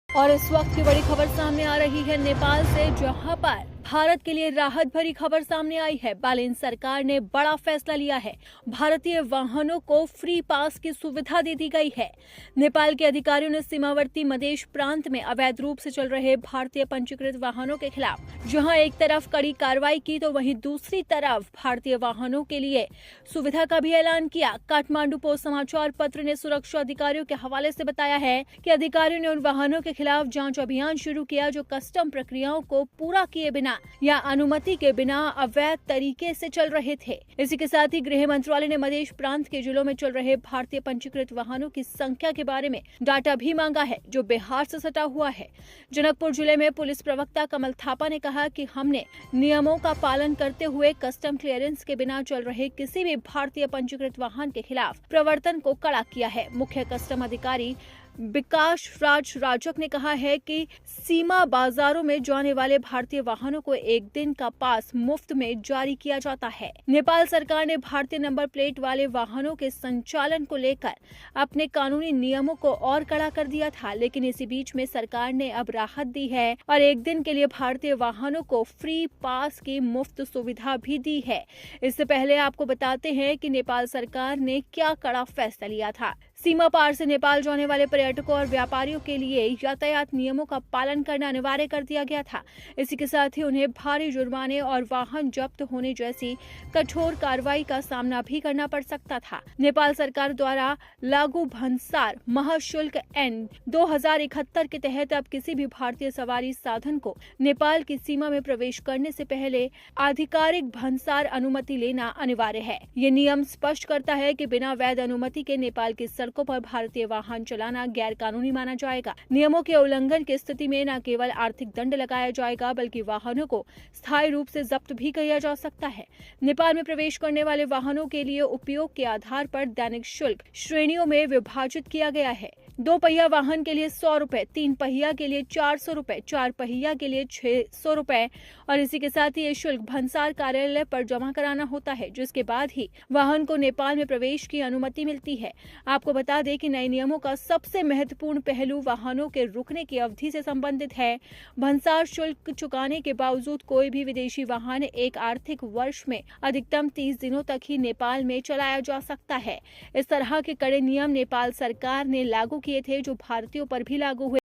और इस वक्त की बड़ी खबर सामने आ रही है नेपाल से, जहां पर भारत के लिए राहत भरी खबर सामने आई है। बालेन सरकार ने बड़ा फैसला लिया है। भारतीय वाहनों को फ्री पास की सुविधा दे दी गई है। नेपाल के अधिकारियों ने सीमावर्ती मधेश प्रांत में अवैध रूप से चल रहे भारतीय पंजीकृत वाहनों के खिलाफ जहां एक तरफ कड़ी कार्रवाई की, तो वहीं दूसरी तरफ भारतीय वाहनों के लिए सुविधा का भी ऐलान किया। काठमांडू पोस्ट समाचार पत्र ने सुरक्षा अधिकारियों के हवाले से बताया है कि अधिकारियों ने उन वाहनों के खिलाफ जांच अभियान शुरू किया जो कस्टम प्रक्रियाओं को पूरा किए बिना या अनुमति के बिना अवैध तरीके से चल रहे थे। इसी के साथ ही गृह मंत्रालय ने मधेश प्रांत के जिलों में चल रहे भारतीय पंजीकृत वाहनों की संख्या के बारे में डाटा भी मांगा है, जो बिहार से सटा हुआ है। जनकपुर जिले में पुलिस प्रवक्ता कमल थापा ने कहा कि हमने नियमों का पालन करते हुए कस्टम क्लियरेंस के बिना चल रहे किसी भी भारतीय पंजीकृत वाहन के खिलाफ प्रवर्तन को कड़ा किया है। मुख्य कस्टम अधिकारी विकास राज राजक ने कहा है कि सीमा बाजारों में जाने वाले भारतीय वाहनों को एक दिन का पास मुफ्त में जारी किया जाता है। नेपाल सरकार ने भारतीय नंबर प्लेट वाले वाहनों के संचालन को लेकर अपने कानूनी नियमों को और कड़ा कर दिया था, लेकिन इसी बीच में सरकार ने अब राहत दी है और एक दिन के लिए भारतीय वाहनों को फ्री पास की मुफ्त सुविधा भी दी है। इससे पहले आपको बताते हैं कि नेपाल सरकार ने क्या कड़ा फैसला लिया था। सीमा पार से नेपाल जाने वाले पर्यटकों और व्यापारियों के लिए यातायात नियमों का पालन करना अनिवार्य कर दिया गया था। इसी के साथ ही उन्हें भारी जुर्माने और वाहन जब्त होने जैसी कठोर कार्रवाई का सामना भी करना पड़ सकता था। नेपाल सरकार द्वारा लागू भंसार महाशुल्क N 2071 के तहत अब किसी भी भारतीय सवारी साधन को नेपाल की सीमा में प्रवेश करने से पहले आधिकारिक भंसार अनुमति लेना अनिवार्य है। ये नियम स्पष्ट करता है कि बिना वैध अनुमति के नेपाल की सड़कों पर भारतीय वाहन चलाना गैर कानूनी माना जाएगा। नियमों के उल्लंघन की स्थिति में न केवल आर्थिक दंड लगाया जाएगा, बल्कि वाहनों को स्थायी रूप से जब्त भी किया जा सकता है। नेपाल में प्रवेश करने वाले वाहनों के लिए उपयोग के आधार पर दैनिक शुल्क श्रेणियों में विभाजित किया गया है। 2 पहिया वाहन के लिए 100 रुपए, 3 पहिया के लिए 400 रुपए, 4 पहिया के लिए 600 रुपए और इसी के साथ ही ये शुल्क भंसार कार्यालय पर जमा कराना होता है, जिसके बाद ही वाहन को नेपाल में प्रवेश की अनुमति मिलती है। आपको बता दें कि नए नियमों का सबसे महत्वपूर्ण पहलू वाहनों के रुकने की अवधि से संबंधित है। भंसार शुल्क चुकाने के बावजूद कोई भी विदेशी वाहन एक आर्थिक वर्ष में अधिकतम 30 दिनों तक ही नेपाल में चलाया जा सकता है। इस तरह के कड़े नियम नेपाल सरकार ने लागू किए थे, जो भारतीयों पर भी लागू हुए।